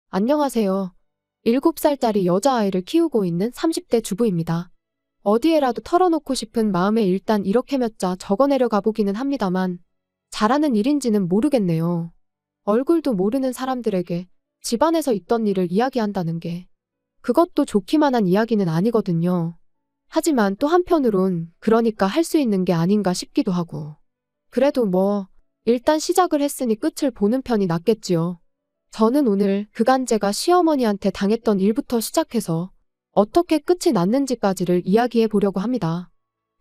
안녕하세요. 7살짜리 여자아이를 키우고 있는 30대 주부입니다. 어디에라도 털어놓고 싶은 마음에 일단 이렇게 몇 자 적어내려 가보기는 합니다만 잘하는 일인지는 모르겠네요. 얼굴도 모르는 사람들에게 집안에서 있던 일을 이야기한다는 게 그것도 좋기만 한 이야기는 아니거든요. 하지만 또 한편으론 그러니까 할 수 있는 게 아닌가 싶기도 하고. 그래도 일단 시작을 했으니 끝을 보는 편이 낫겠지요. 저는 오늘 그간 제가 시어머니한테 당했던 일부터 시작해서 어떻게 끝이 났는지까지를 이야기해 보려고 합니다.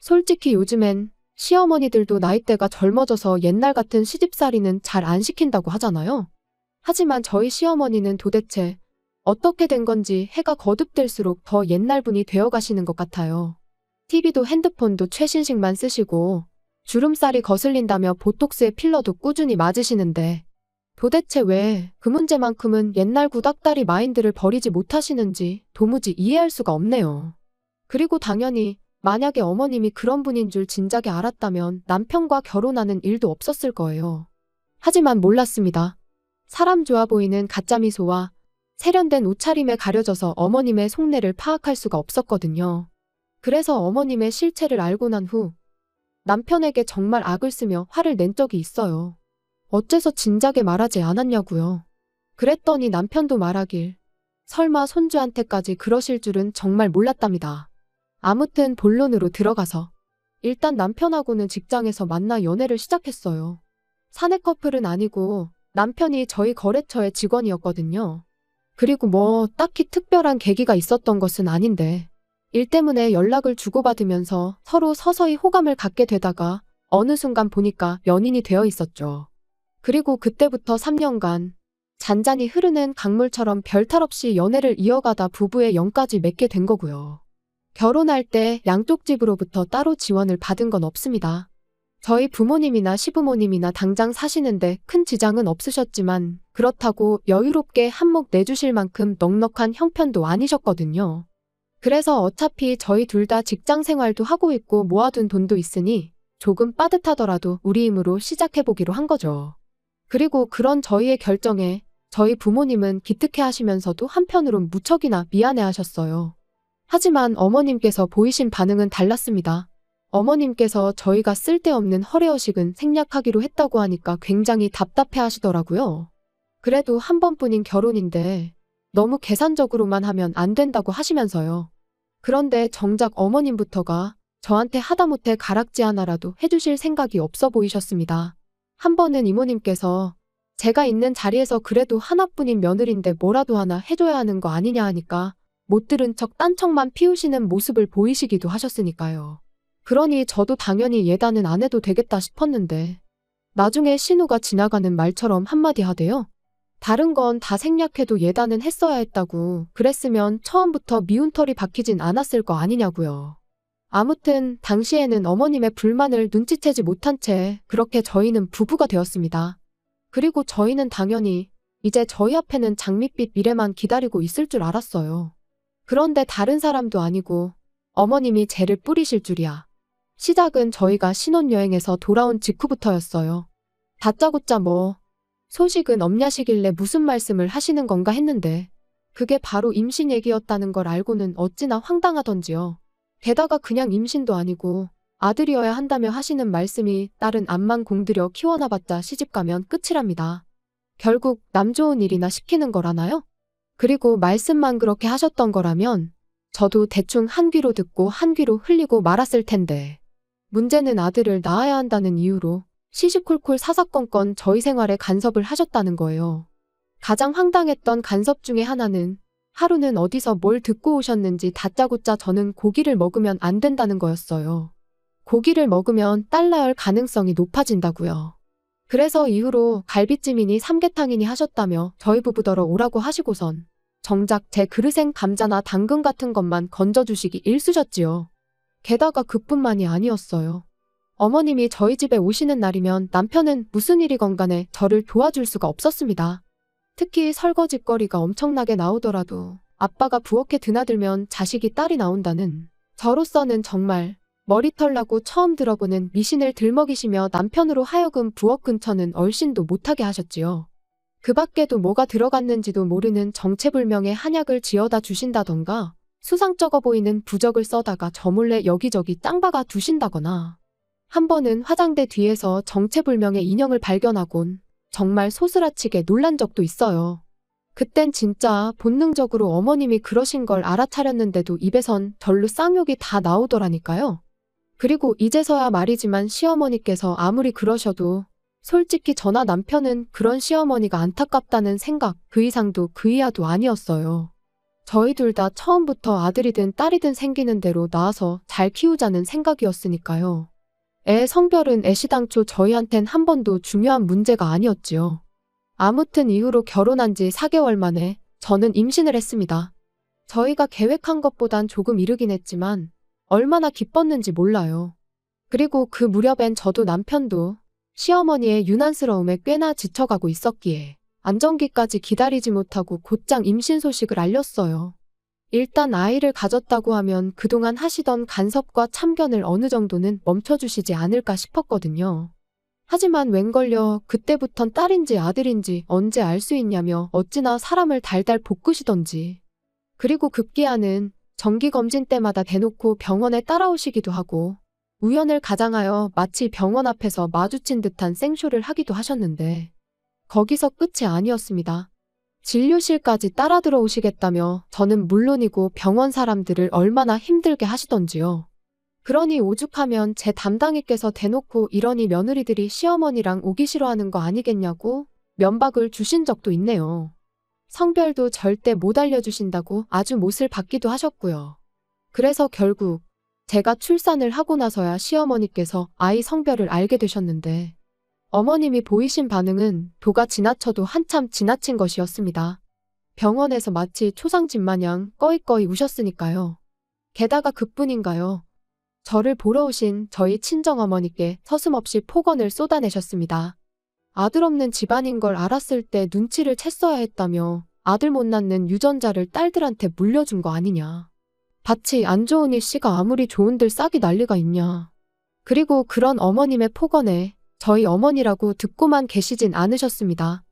솔직히 요즘엔 시어머니들도 나이대가 젊어져서 옛날 같은 시집살이는 잘 안 시킨다고 하잖아요. 하지만 저희 시어머니는 도대체 어떻게 된 건지 해가 거듭될수록 더 옛날 분이 되어 가시는 것 같아요. TV도 핸드폰도 최신식만 쓰시고 주름살이 거슬린다며 보톡스에 필러도 꾸준히 맞으시는데 도대체 왜 그 문제만큼은 옛날 구닥다리 마인드를 버리지 못하시는지 도무지 이해할 수가 없네요. 그리고 당연히 만약에 어머님이 그런 분인 줄 진작에 알았다면 남편과 결혼하는 일도 없었을 거예요. 하지만 몰랐습니다. 사람 좋아 보이는 가짜 미소와 세련된 옷차림에 가려져서 어머님의 속내를 파악할 수가 없었거든요. 그래서 어머님의 실체를 알고 난 후 남편에게 정말 악을 쓰며 화를 낸 적이 있어요. 어째서 진작에 말하지 않았냐고요. 그랬더니 남편도 말하길 설마 손주한테까지 그러실 줄은 정말 몰랐답니다. 아무튼 본론으로 들어가서 일단 남편하고는 직장에서 만나 연애를 시작했어요. 사내 커플은 아니고 남편이 저희 거래처의 직원이었거든요. 그리고 딱히 특별한 계기가 있었던 것은 아닌데 일 때문에 연락을 주고받으면서 서로 서서히 호감을 갖게 되다가 어느 순간 보니까 연인이 되어 있었죠. 그리고 그때부터 3년간 잔잔히 흐르는 강물처럼 별탈 없이 연애를 이어가다 부부의 영까지 맺게 된 거고요. 결혼할 때 양쪽 집으로부터 따로 지원을 받은 건 없습니다. 저희 부모님이나 시부모님이나 당장 사시는데 큰 지장은 없으셨지만 그렇다고 여유롭게 한몫 내주실 만큼 넉넉한 형편도 아니셨거든요. 그래서 어차피 저희 둘 다 직장 생활도 하고 있고 모아둔 돈도 있으니 조금 빠듯하더라도 우리 힘으로 시작해보기로 한 거죠. 그리고 그런 저희의 결정에 저희 부모님은 기특해 하시면서도 한편으론 무척이나 미안해 하셨어요. 하지만 어머님께서 보이신 반응은 달랐습니다. 어머님께서 저희가 쓸데없는 허례허식은 생략하기로 했다고 하니까 굉장히 답답해 하시더라고요. 그래도 한 번뿐인 결혼인데 너무 계산적으로만 하면 안 된다고 하시면서요. 그런데 정작 어머님부터가 저한테 하다못해 가락지 하나라도 해주실 생각이 없어 보이셨습니다. 한 번은 이모님께서 제가 있는 자리에서 그래도 하나뿐인 며느리인데 뭐라도 하나 해줘야 하는 거 아니냐 하니까 못 들은 척 딴척만 피우시는 모습을 보이시기도 하셨으니까요. 그러니 저도 당연히 예단은 안 해도 되겠다 싶었는데 나중에 신우가 지나가는 말처럼 한마디 하대요. 다른 건 다 생략해도 예단은 했어야 했다고 그랬으면 처음부터 미운 털이 박히진 않았을 거 아니냐고요. 아무튼 당시에는 어머님의 불만을 눈치채지 못한 채 그렇게 저희는 부부가 되었습니다. 그리고 저희는 당연히 이제 저희 앞에는 장밋빛 미래만 기다리고 있을 줄 알았어요. 그런데 다른 사람도 아니고 어머님이 죄를 뿌리실 줄이야. 시작은 저희가 신혼여행에서 돌아온 직후부터였어요. 다짜고짜 소식은 없냐시길래 무슨 말씀을 하시는 건가 했는데 그게 바로 임신 얘기였다는 걸 알고는 어찌나 황당하던지요. 게다가 그냥 임신도 아니고 아들이어야 한다며 하시는 말씀이 딸은 암만 공들여 키워놔봤자 시집가면 끝이랍니다. 결국 남 좋은 일이나 시키는 거라나요? 그리고 말씀만 그렇게 하셨던 거라면 저도 대충 한 귀로 듣고 한 귀로 흘리고 말았을 텐데 문제는 아들을 낳아야 한다는 이유로 시시콜콜 사사건건 저희 생활에 간섭을 하셨다는 거예요. 가장 황당했던 간섭 중에 하나는 하루는 어디서 뭘 듣고 오셨는지 다짜고짜 저는 고기를 먹으면 안 된다는 거였어요. 고기를 먹으면 딸 낳을 가능성이 높아진다고요. 그래서 이후로 갈비찜이니 삼계탕이니 하셨다며 저희 부부더러 오라고 하시고선 정작 제 그릇엔 감자나 당근 같은 것만 건져주시기 일쑤셨지요. 게다가 그뿐만이 아니었어요. 어머님이 저희 집에 오시는 날이면 남편은 무슨 일이건 간에 저를 도와줄 수가 없었습니다. 특히 설거짓거리가 엄청나게 나오더라도 아빠가 부엌에 드나들면 자식이 딸이 나온다는 저로서는 정말 머리털 나고 처음 들어보는 미신을 들먹이시며 남편으로 하여금 부엌 근처는 얼씬도 못하게 하셨지요. 그 밖에도 뭐가 들어갔는지도 모르는 정체불명의 한약을 지어다 주신다던가 수상쩍어 보이는 부적을 써다가 저 몰래 여기저기 땅 박아 두신다거나 한 번은 화장대 뒤에서 정체불명의 인형을 발견하곤 정말 소스라치게 놀란 적도 있어요. 그땐 진짜 본능적으로 어머님이 그러신 걸 알아차렸는데도 입에선 절로 쌍욕이 다 나오더라니까요. 그리고 이제서야 말이지만 시어머니께서 아무리 그러셔도 솔직히 저나 남편은 그런 시어머니가 안타깝다는 생각 그 이상도 그 이하도 아니었어요. 저희 둘 다 처음부터 아들이든 딸이든 생기는 대로 낳아서 잘 키우자는 생각이었으니까요. 애 성별은 애시당초 저희한텐 한 번도 중요한 문제가 아니었지요. 아무튼 이후로 결혼한 지 4개월 만에 저는 임신을 했습니다. 저희가 계획한 것보단 조금 이르긴 했지만 얼마나 기뻤는지 몰라요. 그리고 그 무렵엔 저도 남편도 시어머니의 유난스러움에 꽤나 지쳐가고 있었기에 안정기까지 기다리지 못하고 곧장 임신 소식을 알렸어요. 일단 아이를 가졌다고 하면 그동안 하시던 간섭과 참견을 어느 정도는 멈춰주시지 않을까 싶었거든요. 하지만 웬걸요 그때부턴 딸인지 아들인지 언제 알 수 있냐며 어찌나 사람을 달달 볶으시던지. 그리고 급기야는 정기검진 때마다 대놓고 병원에 따라오시기도 하고 우연을 가장하여 마치 병원 앞에서 마주친 듯한 생쇼를 하기도 하셨는데 거기서 끝이 아니었습니다. 진료실까지 따라 들어오시겠다며 저는 물론이고 병원 사람들을 얼마나 힘들게 하시던지요. 그러니 오죽하면 제 담당이께서 대놓고 이러니 며느리들이 시어머니랑 오기 싫어하는 거 아니겠냐고 면박을 주신 적도 있네요. 성별도 절대 못 알려주신다고 아주 못을 받기도 하셨고요. 그래서 결국 제가 출산을 하고 나서야 시어머니께서 아이 성별을 알게 되셨는데 어머님이 보이신 반응은 도가 지나쳐도 한참 지나친 것이었습니다. 병원에서 마치 초상집 마냥 꺼이꺼이 우셨으니까요. 게다가 그뿐인가요? 저를 보러 오신 저희 친정어머니께 서슴없이 폭언을 쏟아내셨습니다. 아들 없는 집안인 걸 알았을 때 눈치를 챘어야 했다며 아들 못 낳는 유전자를 딸들한테 물려준 거 아니냐. 밭이 안 좋으니 씨가 아무리 좋은들 싹이 난리가 있냐. 그리고 그런 어머님의 폭언에 저희 어머니라고 듣고만 계시진 않으셨습니다.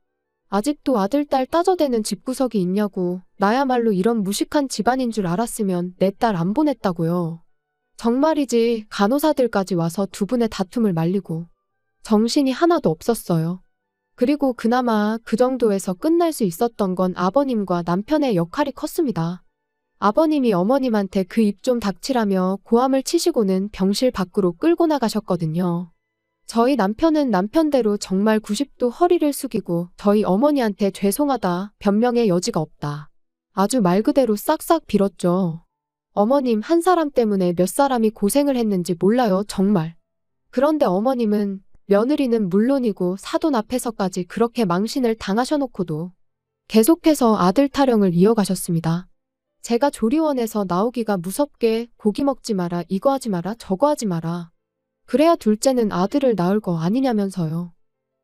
아직도 아들, 딸 따져대는 집구석이 있냐고 나야말로 이런 무식한 집안인 줄 알았으면 내 딸 안 보냈다고요. 정말이지 간호사들까지 와서 두 분의 다툼을 말리고 정신이 하나도 없었어요. 그리고 그나마 그 정도에서 끝날 수 있었던 건 아버님과 남편의 역할이 컸습니다. 아버님이 어머님한테 그 입 좀 닥치라며 고함을 치시고는 병실 밖으로 끌고 나가셨거든요. 저희 남편은 남편대로 정말 90도 허리를 숙이고 저희 어머니한테 죄송하다, 변명의 여지가 없다. 아주 말 그대로 싹싹 빌었죠. 어머님 한 사람 때문에 몇 사람이 고생을 했는지 몰라요, 정말. 그런데 어머님은 며느리는 물론이고 사돈 앞에서까지 그렇게 망신을 당하셔놓고도 계속해서 아들 타령을 이어가셨습니다. 제가 조리원에서 나오기가 무섭게 고기 먹지 마라, 이거 하지 마라, 저거 하지 마라. 그래야 둘째는 아들을 낳을 거 아니냐면서요.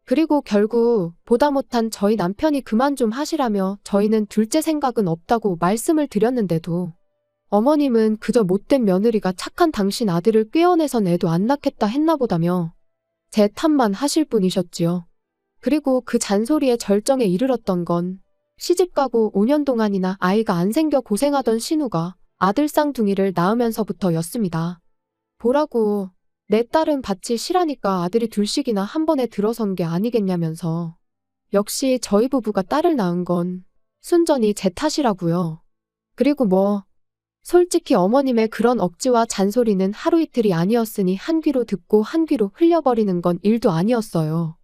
그리고 결국 보다 못한 저희 남편이 그만 좀 하시라며 저희는 둘째 생각은 없다고 말씀을 드렸는데도 어머님은 그저 못된 며느리가 착한 당신 아들을 꿰어내선 애도 안 낳겠다 했나 보다며 제 탓만 하실 분이셨지요. 그리고 그 잔소리의 절정에 이르렀던 건 시집가고 5년 동안이나 아이가 안 생겨 고생하던 신우가 아들 쌍둥이를 낳으면서부터였습니다. 보라고 내 딸은 밭이 실하니까 아들이 둘씩이나 한 번에 들어선 게 아니겠냐면서 역시 저희 부부가 딸을 낳은 건 순전히 제 탓이라고요. 그리고 솔직히 어머님의 그런 억지와 잔소리는 하루 이틀이 아니었으니 한 귀로 듣고 한 귀로 흘려버리는 건 일도 아니었어요.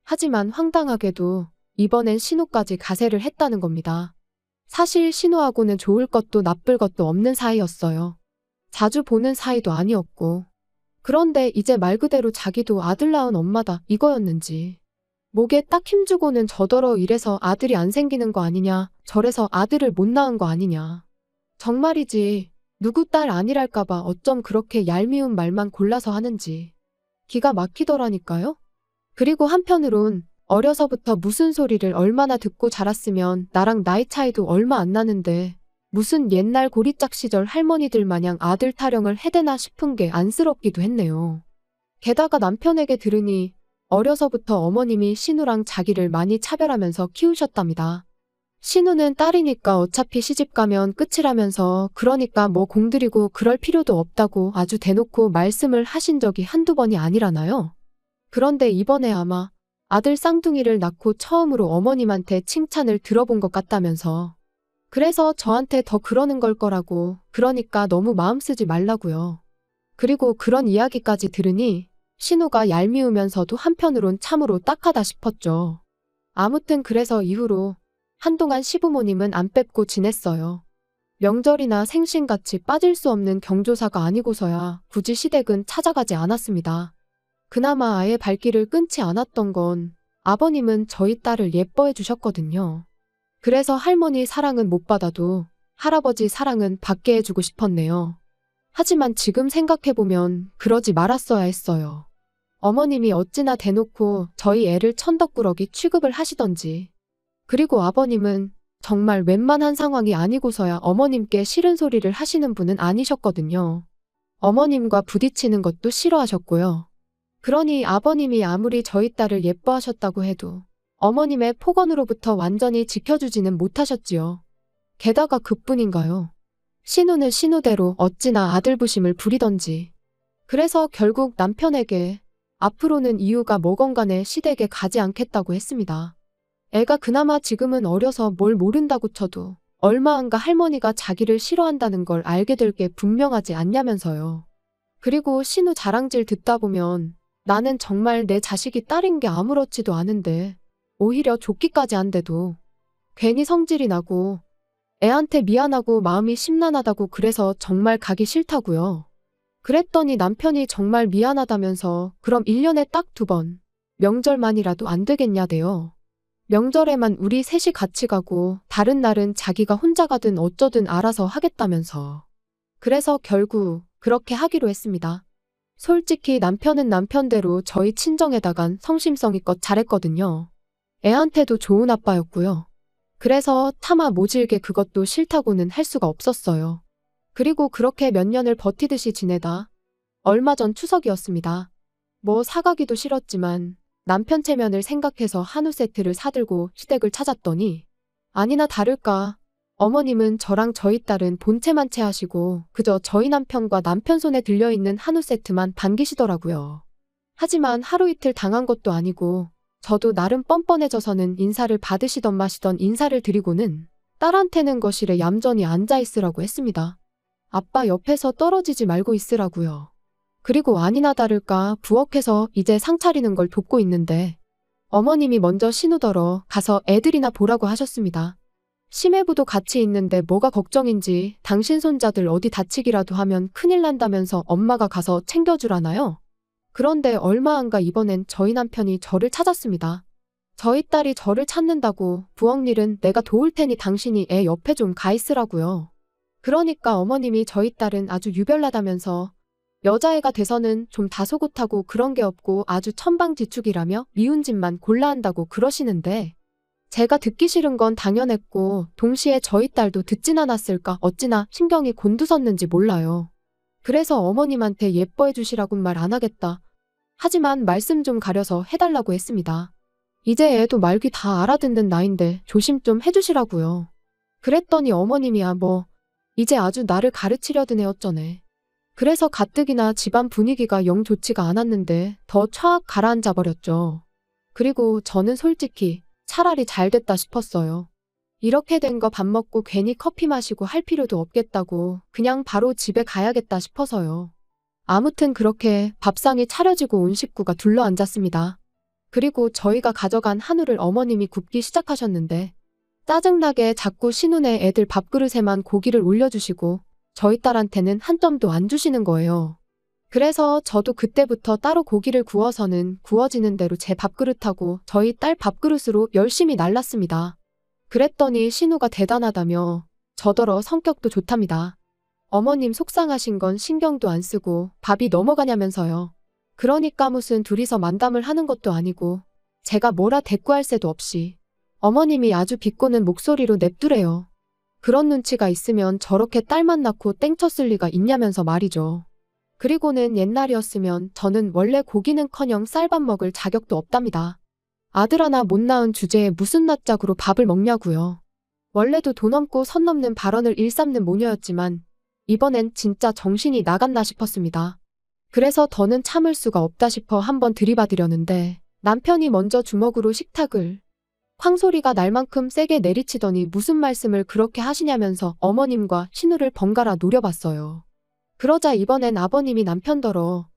하지만 황당하게도 이번엔 신우까지 가세를 했다는 겁니다. 사실 신우하고는 좋을 것도 나쁠 것도 없는 사이였어요. 자주 보는 사이도 아니었고. 그런데 이제 말 그대로 자기도 아들 낳은 엄마다 이거였는지. 목에 딱 힘주고는 저더러 이래서 아들이 안 생기는 거 아니냐, 저래서 아들을 못 낳은 거 아니냐. 정말이지 누구 딸 아니랄까봐 어쩜 그렇게 얄미운 말만 골라서 하는지. 기가 막히더라니까요. 그리고 한편으론 어려서부터 무슨 소리를 얼마나 듣고 자랐으면 나랑 나이 차이도 얼마 안 나는데 무슨 옛날 고리짝 시절 할머니들 마냥 아들 타령을 해대나 싶은 게 안쓰럽기도 했네요. 게다가 남편에게 들으니 어려서부터 어머님이 신우랑 자기를 많이 차별하면서 키우셨답니다. 신우는 딸이니까 어차피 시집 가면 끝이라면서 그러니까 뭐 공들이고 그럴 필요도 없다고 아주 대놓고 말씀을 하신 적이 한두 번이 아니라나요? 그런데 이번에 아마 아들 쌍둥이를 낳고 처음으로 어머님한테 칭찬을 들어본 것 같다면서 그래서 저한테 더 그러는 걸 거라고 그러니까 너무 마음 쓰지 말라고요. 그리고 그런 이야기까지 들으니 신우가 얄미우면서도 한편으론 참으로 딱하다 싶었죠. 아무튼 그래서 이후로 한동안 시부모님은 안 뵙고 지냈어요. 명절이나 생신같이 빠질 수 없는 경조사가 아니고서야 굳이 시댁은 찾아가지 않았습니다. 그나마 아예 발길을 끊지 않았던 건 아버님은 저희 딸을 예뻐해 주셨거든요. 그래서 할머니 사랑은 못 받아도 할아버지 사랑은 받게 해주고 싶었네요. 하지만 지금 생각해보면 그러지 말았어야 했어요. 어머님이 어찌나 대놓고 저희 애를 천덕꾸러기 취급을 하시던지. 그리고 아버님은 정말 웬만한 상황이 아니고서야 어머님께 싫은 소리를 하시는 분은 아니셨거든요. 어머님과 부딪히는 것도 싫어하셨고요. 그러니 아버님이 아무리 저희 딸을 예뻐하셨다고 해도 어머님의 폭언으로부터 완전히 지켜주지는 못하셨지요. 게다가 그뿐인가요? 신우는 신우대로 어찌나 아들부심을 부리던지. 그래서 결국 남편에게 앞으로는 이유가 뭐건 간에 시댁에 가지 않겠다고 했습니다. 애가 그나마 지금은 어려서 뭘 모른다고 쳐도 얼마 안가 할머니가 자기를 싫어한다는 걸 알게 될 게 분명하지 않냐면서요. 그리고 신우 자랑질 듣다 보면 나는 정말 내 자식이 딸인 게 아무렇지도 않은데 오히려 좋기까지 한데도 괜히 성질이 나고 애한테 미안하고 마음이 심란하다고 그래서 정말 가기 싫다고요. 그랬더니 남편이 정말 미안하다면서 그럼 1년에 딱 2번 명절만이라도 안 되겠냐대요. 명절에만 우리 셋이 같이 가고 다른 날은 자기가 혼자 가든 어쩌든 알아서 하겠다면서. 그래서 결국 그렇게 하기로 했습니다. 솔직히 남편은 남편대로 저희 친정에다간 성심성의껏 잘했거든요. 애한테도 좋은 아빠였고요. 그래서 차마 모질게 그것도 싫다고는 할 수가 없었어요. 그리고 그렇게 몇 년을 버티듯이 지내다 얼마 전 추석이었습니다. 뭐 사가기도 싫었지만 남편 체면을 생각해서 한우 세트를 사들고 시댁을 찾았더니 아니나 다를까 어머님은 저랑 저희 딸은 본체만 체하시고 그저 저희 남편과 남편 손에 들려있는 한우 세트만 반기시더라고요. 하지만 하루 이틀 당한 것도 아니고 저도 나름 뻔뻔해져서는 인사를 받으시던 마시던 인사를 드리고는 딸한테는 거실에 얌전히 앉아있으라고 했습니다. 아빠 옆에서 떨어지지 말고 있으라고요. 그리고 아니나 다를까 부엌에서 이제 상 차리는 걸 돕고 있는데 어머님이 먼저 신우더러 가서 애들이나 보라고 하셨습니다. 심해부도 같이 있는데 뭐가 걱정인지 당신 손자들 어디 다치기라도 하면 큰일 난다면서 엄마가 가서 챙겨주라나요? 그런데 얼마 안가 이번엔 저희 남편이 저를 찾았습니다. 저희 딸이 저를 찾는다고 부엌 일은 내가 도울 테니 당신이 애 옆에 좀 가 있으라고요. 그러니까 어머님이 저희 딸은 아주 유별나다면서 여자애가 돼서는 좀 다소곳하고 그런 게 없고 아주 천방지축이라며 미운 짓만 골라 한다고 그러시는데 제가 듣기 싫은 건 당연했고 동시에 저희 딸도 듣진 않았을까 어찌나 신경이 곤두섰는지 몰라요. 그래서 어머님한테 예뻐해 주시라곤 말 안 하겠다. 하지만 말씀 좀 가려서 해달라고 했습니다. 이제 애도 말귀 다 알아듣는 나인데 조심 좀 해주시라고요. 그랬더니 어머님이야 뭐 이제 아주 나를 가르치려던 애 어쩌네. 그래서 가뜩이나 집안 분위기가 영 좋지가 않았는데 더 촥 가라앉아 버렸죠. 그리고 저는 솔직히 차라리 잘 됐다 싶었어요. 이렇게 된 거 밥 먹고 괜히 커피 마시고 할 필요도 없겠다고 그냥 바로 집에 가야겠다 싶어서요. 아무튼 그렇게 밥상이 차려지고 온 식구가 둘러앉았습니다. 그리고 저희가 가져간 한우를 어머님이 굽기 시작하셨는데 짜증나게 자꾸 신우네 애들 밥그릇에만 고기를 올려주시고 저희 딸한테는 한 점도 안 주시는 거예요. 그래서 저도 그때부터 따로 고기를 구워서는 구워지는 대로 제 밥그릇하고 저희 딸 밥그릇으로 열심히 날랐습니다. 그랬더니 신우가 대단하다며 저더러 성격도 좋답니다. 어머님 속상하신 건 신경도 안 쓰고 밥이 넘어가냐면서요. 그러니까 무슨 둘이서 만담을 하는 것도 아니고 제가 뭐라 대꾸할 새도 없이 어머님이 아주 비꼬는 목소리로 냅두래요. 그런 눈치가 있으면 저렇게 딸만 낳고 땡쳤을 리가 있냐면서 말이죠. 그리고는 옛날이었으면 저는 원래 고기는커녕 쌀밥 먹을 자격도 없답니다. 아들 하나 못 낳은 주제에 무슨 낯짝으로 밥을 먹냐고요. 원래도 돈 없고 선 넘는 발언을 일삼는 모녀였지만 이번엔 진짜 정신이 나갔나 싶었습니다. 그래서 더는 참을 수가 없다 싶어 한번 들이받으려는데 남편이 먼저 주먹으로 식탁을 쾅 소리가 날 만큼 세게 내리치더니 무슨 말씀을 그렇게 하시냐면서 어머님과 신우를 번갈아 노려봤어요. 그러자 이번엔 아버님이 남편더러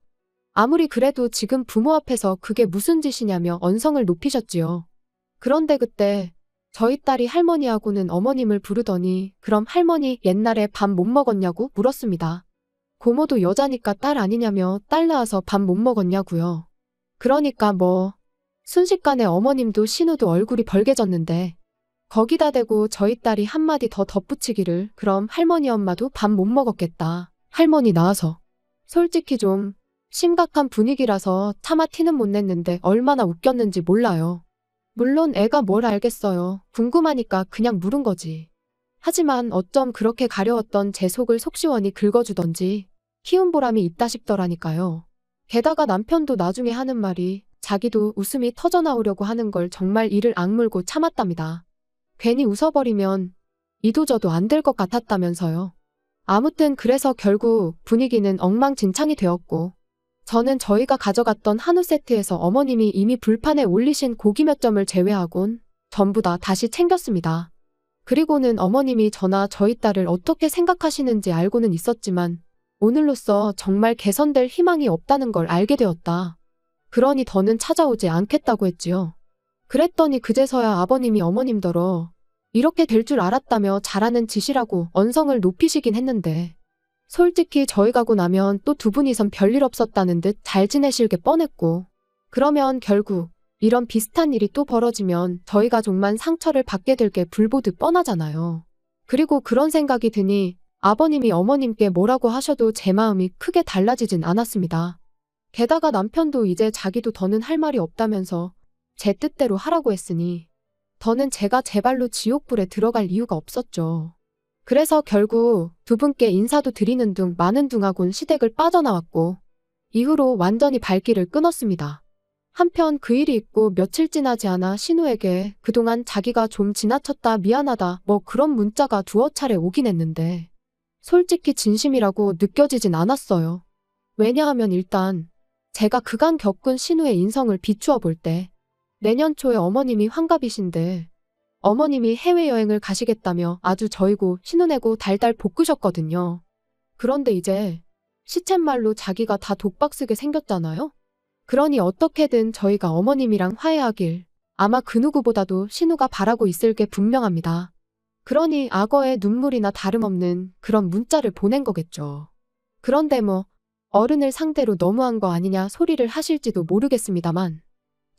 아무리 그래도 지금 부모 앞에서 그게 무슨 짓이냐며 언성을 높이셨지요. 그런데 그때 저희 딸이 할머니하고는 어머님을 부르더니 그럼 할머니 옛날에 밥 못 먹었냐고 물었습니다. 고모도 여자니까 딸 아니냐며 딸 낳아서 밥 못 먹었냐고요. 그러니까 뭐 순식간에 어머님도 신우도 얼굴이 벌개졌는데 거기다 대고 저희 딸이 한마디 더 덧붙이기를 그럼 할머니 엄마도 밥 못 먹었겠다. 할머니 낳아서. 솔직히 좀 심각한 분위기라서 차마 티는 못 냈는데 얼마나 웃겼는지 몰라요. 물론 애가 뭘 알겠어요. 궁금하니까 그냥 물은 거지. 하지만 어쩜 그렇게 가려웠던 제 속을 속시원히 긁어주던지 키운 보람이 있다 싶더라니까요. 게다가 남편도 나중에 하는 말이 자기도 웃음이 터져나오려고 하는 걸 정말 이를 악물고 참았답니다. 괜히 웃어버리면 이도저도 안 될 것 같았다면서요. 아무튼 그래서 결국 분위기는 엉망진창이 되었고 저는 저희가 가져갔던 한우 세트에서 어머님이 이미 불판에 올리신 고기 몇 점을 제외하곤 전부 다 다시 챙겼습니다. 그리고는 어머님이 저나 저희 딸을 어떻게 생각하시는지 알고는 있었지만 오늘로써 정말 개선될 희망이 없다는 걸 알게 되었다. 그러니 더는 찾아오지 않겠다고 했지요. 그랬더니 그제서야 아버님이 어머님더러 이렇게 될 줄 알았다며 잘하는 짓이라고 언성을 높이시긴 했는데 솔직히 저희 가고 나면 또 두 분이선 별일 없었다는 듯 잘 지내실 게 뻔했고 그러면 결국 이런 비슷한 일이 또 벌어지면 저희 가족만 상처를 받게 될 게 불보듯 뻔하잖아요. 그리고 그런 생각이 드니 아버님이 어머님께 뭐라고 하셔도 제 마음이 크게 달라지진 않았습니다. 게다가 남편도 이제 자기도 더는 할 말이 없다면서 제 뜻대로 하라고 했으니 더는 제가 제 발로 지옥불에 들어갈 이유가 없었죠. 그래서 결국 두 분께 인사도 드리는 둥 마는 둥하곤 시댁을 빠져나왔고 이후로 완전히 발길을 끊었습니다. 한편 그 일이 있고 며칠 지나지 않아 신우에게 그동안 자기가 좀 지나쳤다 미안하다 뭐 그런 문자가 두어 차례 오긴 했는데 솔직히 진심이라고 느껴지진 않았어요. 왜냐하면 일단 제가 그간 겪은 신우의 인성을 비추어 볼 때 내년 초에 어머님이 환갑이신데 어머님이 해외여행을 가시겠다며 아주 저이고 신우내고 달달 볶으셨거든요. 그런데 이제 시쳇말로 자기가 다 독박 쓰게 생겼잖아요. 그러니 어떻게든 저희가 어머님이랑 화해하길 아마 그 누구보다도 신우가 바라고 있을 게 분명합니다. 그러니 악어의 눈물이나 다름없는 그런 문자를 보낸 거겠죠. 그런데 뭐 어른을 상대로 너무한 거 아니냐 소리를 하실지도 모르겠습니다만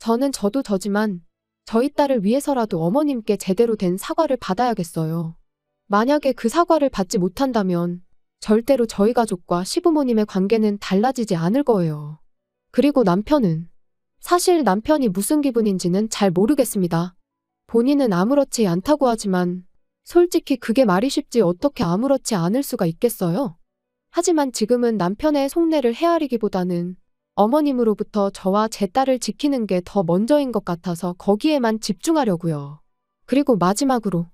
저는 저도 저지만 저희 딸을 위해서라도 어머님께 제대로 된 사과를 받아야겠어요. 만약에 그 사과를 받지 못한다면 절대로 저희 가족과 시부모님의 관계는 달라지지 않을 거예요. 그리고 남편은 사실 남편이 무슨 기분인지는 잘 모르겠습니다. 본인은 아무렇지 않다고 하지만 솔직히 그게 말이 쉽지 어떻게 아무렇지 않을 수가 있겠어요? 하지만 지금은 남편의 속내를 헤아리기보다는 어머님으로부터 저와 제 딸을 지키는 게 더 먼저인 것 같아서 거기에만 집중하려고요. 그리고 마지막으로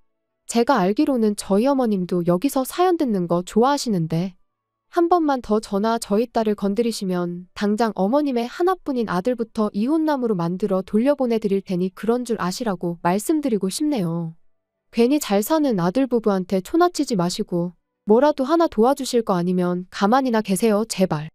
제가 알기로는 저희 어머님도 여기서 사연 듣는 거 좋아하시는데 한 번만 더 저나 저희 딸을 건드리시면 당장 어머님의 하나뿐인 아들부터 이혼남으로 만들어 돌려보내드릴 테니 그런 줄 아시라고 말씀드리고 싶네요. 괜히 잘 사는 아들 부부한테 초나치지 마시고 뭐라도 하나 도와주실 거 아니면 가만히나 계세요, 제발.